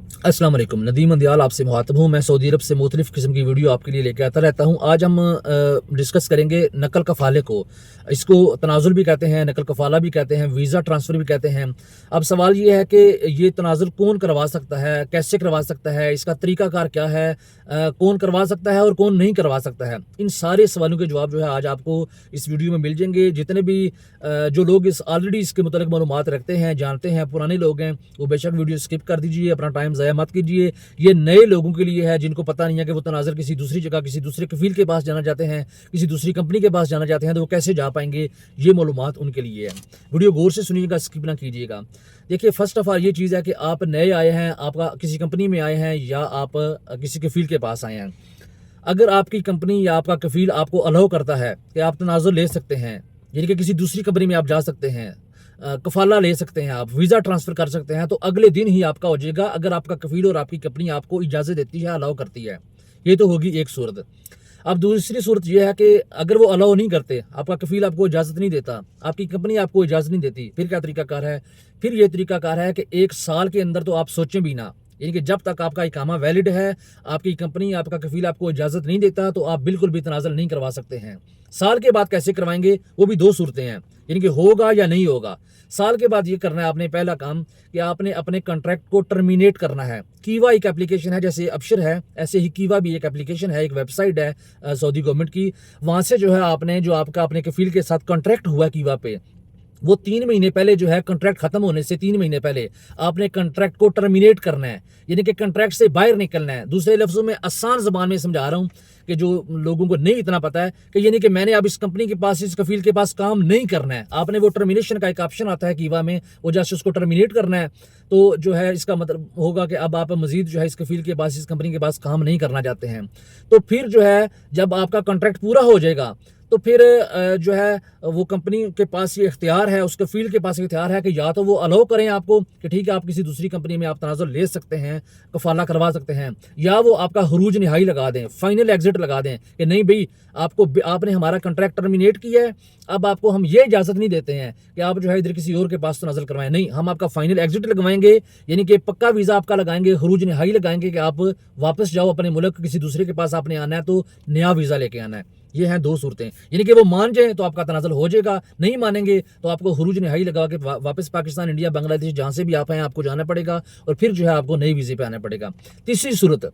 अस्सलाम वालेकुम। नदीम अंदियाल आपसे मुखातब हूँ। मैं सऊदी अरब से मुख्तलिफ़ किस्म की वीडियो आपके लिए लेकर आता रहता हूँ। आज हम डिस्कस करेंगे नकल कफ़ाले को। इसको तनाज़ुल भी कहते हैं, नकल कफ़ाला भी कहते हैं, वीज़ा ट्रांसफ़र भी कहते हैं। अब सवाल ये है कि ये तनाज़ुल कौन करवा सकता है, कैसे करवा सकता है, इसका तरीक़ाकार क्या है, कौन करवा सकता है और कौन नहीं करवा सकता है। इन सारे सवालों के जवाब जो है आज आपको इस वीडियो में मिल जाएंगे। जितने भी जो लोग इस ऑलरेडी इसके मुतालिक मालूमात रखते हैं, जानते हैं, पुराने लोग हैं, वो बेशक वीडियो स्किप कर दीजिए, अपना टाइम ज़ाया मत कीजिए। ये नए लोगों के लिए है जिनको पता नहीं है कि वो तनाज़ुर किसी दूसरी जगह, किसी दूसरे कफ़ील के पास जाना चाहते हैं, किसी दूसरी कंपनी के पास जाना चाहते हैं, तो वो कैसे जा पाएंगे। ये मालूमात उनके लिए है। वीडियो गौर से सुनिएगा, स्किप ना कीजिएगा। देखिए, फर्स्ट ऑफ ऑल ये चीज़ है कि आप नए आए हैं, आपका किसी कंपनी में आए हैं या आप किसी कफ़ील के पास आए हैं। अगर आपकी कंपनी या आपका कफ़ील आपको अलाउ करता है कि आप तनाज़ुर ले सकते हैं, यानी कि किसी दूसरी कंपनी में आप जा सकते हैं, कफ़ाला ले सकते हैं, आप वीज़ा ट्रांसफ़र कर सकते हैं, तो अगले दिन ही आपका हो जाएगा, अगर आपका कफ़ील और आपकी कंपनी आपको इजाज़त देती है, अलाउ करती है। ये तो होगी एक सूरत। अब दूसरी सूरत यह है कि अगर वो अलाउ नहीं करते, आपका कफ़ील आपको इजाज़त नहीं देता, आपकी कंपनी आपको इजाज़त नहीं देती, फिर क्या तरीक़ाकार है? फिर ये तरीक़ाकार है कि 1 साल के अंदर तो आप सोचें भी ना, यानी कि जब तक आपका इकामा वैलिड है, आपकी कंपनी, आपका कफ़ील आपको इजाज़त नहीं देता, तो आप बिल्कुल भी तनाज़ुल नहीं करवा सकते हैं। साल के बाद कैसे करवाएंगे? वो भी 2 सूरतें हैं, यानी कि होगा या नहीं होगा। साल के बाद ये करना है आपने, पहला काम कि आपने अपने कॉन्ट्रैक्ट को टर्मिनेट करना है। कीवा एक एप्लीकेशन है, जैसे अबशर है, ऐसे ही कीवा भी एक एप्लीकेशन है, एक वेबसाइट है सऊदी गवर्नमेंट की। वहाँ से जो है आपने जो आपका अपने कफ़ील के साथ कॉन्ट्रैक्ट हुआ कीवा पे, वो 3 महीने पहले जो है कॉन्ट्रैक्ट खत्म होने से 3 महीने पहले आपने कॉन्ट्रैक्ट को टर्मिनेट करना है, यानी कि कॉन्ट्रैक्ट से बाहर निकलना है। दूसरे लफ्ज़ों में आसान ज़बान में समझा रहा हूँ कि जो लोगों को नहीं इतना पता है कि यानी कि मैंने अब इस कंपनी के पास, इस कफ़ील के पास काम नहीं करना है। आपने वो टर्मिनेशन का एक ऑप्शन आता है कीवा में, वो जैसे उसको टर्मिनेट करना है, तो जो है इसका मतलब होगा कि अब आप मज़ीद जो है इस कफ़ील के पास, इस कंपनी के पास काम नहीं करना चाहते हैं। तो फिर जो है जब आपका कॉन्ट्रैक्ट पूरा हो जाएगा, तो फिर जो है वो कंपनी के पास ये इख्तियार है, उस कफ़ील के पास इख्तियार है कि या तो वो अलाउ करें आपको कि ठीक है आप किसी दूसरी कंपनी में आप तनाज़ुल ले सकते हैं, कफ़ाला करवा सकते हैं, या वो आपका हुरूज निहाई लगा दें, फाइनल एग्जिट लगा दें कि नहीं भाई, आपने हमारा कॉन्ट्रैक्ट टर्मिनेट किया है, अब आपको हम ये इजाज़त नहीं देते हैं कि आप जो है इधर किसी और के पास तनाज़ुल करवाएं। नहीं, हम आपका फाइनल एग्जिट लगवाएंगे, यानी कि पक्का वीज़ा आपका लगाएंगे, हुरूज निहाई लगाएंगे कि आप वापस जाओ अपने मुल्क, किसी दूसरे के पास आपने आना है तो नया वीज़ा लेके आना है। ये हैं 2 सूरतें, यानी कि वो मान जाएं तो आपका तनाज़ुल हो जाएगा, नहीं मानेंगे तो आपको हुरूज निहाई लगा के वापस पाकिस्तान, इंडिया, बांग्लादेश, जहाँ से भी आप हैं आपको जाना पड़ेगा, और फिर जो है आपको नई वीज़े पे आना पड़ेगा। तीसरी सूरत,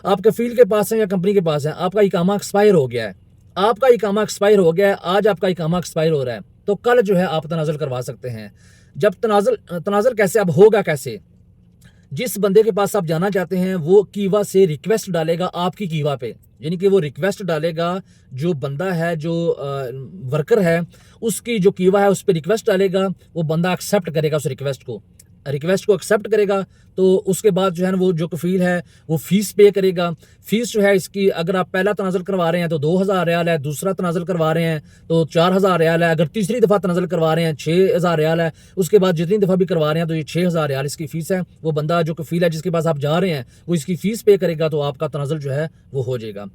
आप कफ़ील के पास हैं या कंपनी के पास हैं, आपका इकामा एक्सपायर हो गया है, आपका इकामा एक्सपायर हो गया है, आज आपका इकामा एक्सपायर हो रहा है, तो कल जो है आप तनाज़ुल करवा सकते हैं। जब तनाज़ुल कैसे, अब होगा कैसे? जिस बंदे के पास आप जाना चाहते हैं वो कीवा से रिक्वेस्ट डालेगा आपकी कीवा पे, यानी कि वो रिक्वेस्ट डालेगा, जो बंदा है, जो वर्कर है, उसकी जो कीवा है उस पर रिक्वेस्ट डालेगा, वो बंदा एक्सेप्ट करेगा, उस रिक्वेस्ट को एक्सेप्ट करेगा, तो उसके बाद जो है ना वो जो कफ़ील है वो फ़ीस पे करेगा। फ़ीस जो है इसकी, अगर आप पहला तनाज़ुल करवा रहे हैं तो 2000 रियाल है, दूसरा तनाज़ुल करवा रहे हैं तो 4000 रियाल है, अगर तीसरी दफ़ा तनाज़ुल करवा रहे हैं 6000 रियाल है, उसके बाद जितनी दफ़ा भी करवा रहे हैं तो ये 6000 रियाल इसकी फ़ीस है। वो बंदा जो कफ़ील है जिसके पास आप जा रहे हैं वो इसकी फ़ीस पे करेगा, तो आपका तनाज़ुल जो है वो हो जाएगा।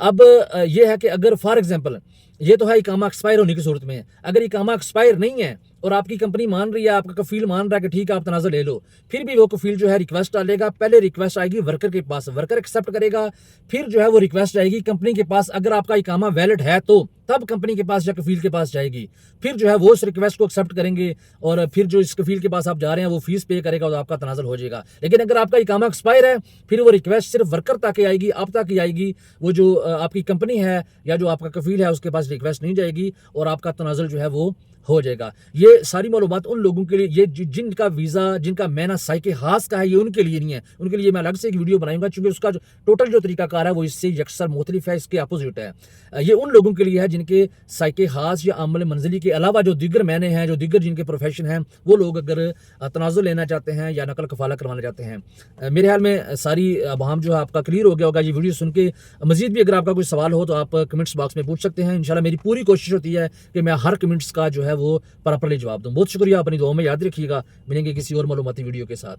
अब ये है कि अगर फॉर एग्जाम्पल, ये तो है इकामा एक्सपायर होने की सूरत में, अगर इकामा एक्सपायर नहीं है और आपकी कंपनी मान रही है, आपका कफ़ील मान रहा है कि ठीक है आप तनाज़ुल ले लो, फिर भी वो कफ़ील जो है रिक्वेस्ट डालेगा। पहले रिक्वेस्ट आएगी वर्कर के पास, वर्कर एक्सेप्ट करेगा, फिर जो है वो रिक्वेस्ट आएगी कंपनी के पास, अगर आपका इकामा वैलिड है तो तब कंपनी के पास या कफ़ील के पास जाएगी, फिर जो है वो उस रिक्वेस्ट को एक्सेप्ट करेंगे, और फिर जो इस कफ़ील के पास आप जा रहे हैं वो फ़ीस पे करेगा और आपका तनाज़ुल हो जाएगा। लेकिन अगर आपका इकामा एक्सपायर है, फिर वो रिक्वेस्ट सिर्फ वर्कर तक आएगी, आप तक ही आएगी, वो जो आपकी कंपनी है या जो आपका कफ़ील है उसके पास रिक्वेस्ट नहीं जाएगी, और आपका तनाज़ुल जो है वो हो जाएगा। ये सारी मालूमात उन लोगों के लिए, ये जिनका वीज़ा, जिनका महीना साइके हास का है, ये उनके लिए नहीं है। उनके लिए मैं अलग से एक वीडियो बनाऊंगा, क्योंकि उसका जो टोटल जो तरीकाकार है वो इससे यकसर मुख्तलिफ है, इसके अपोजिट है। ये उन लोगों के लिए है जिनके साइके हास या अमल मंजिली के अलावा जो दीगर महीने हैं, जो दीगर जिनके प्रोफेशन हैं, वो लोग अगर तनाज़ुल लेना चाहते हैं या नकल कफ़ाला करवाना चाहते हैं। मेरे ख्याल में सारी अवाम जो है आपका क्लियर हो गया होगा ये वीडियो सुन के। मज़ीद भी अगर आपका कोई सवाल हो तो आप कमेंट्स बॉक्स में पूछ सकते हैं। इंशाल्लाह मेरी पूरी कोशिश होती है कि मैं हर कमेंट्स का जो है वो प्रॉपर्ली जवाब दूँ। बहुत शुक्रिया, अपनी दुआओं में याद रखिएगा। मिलेंगे किसी और मालूमाती वीडियो के साथ।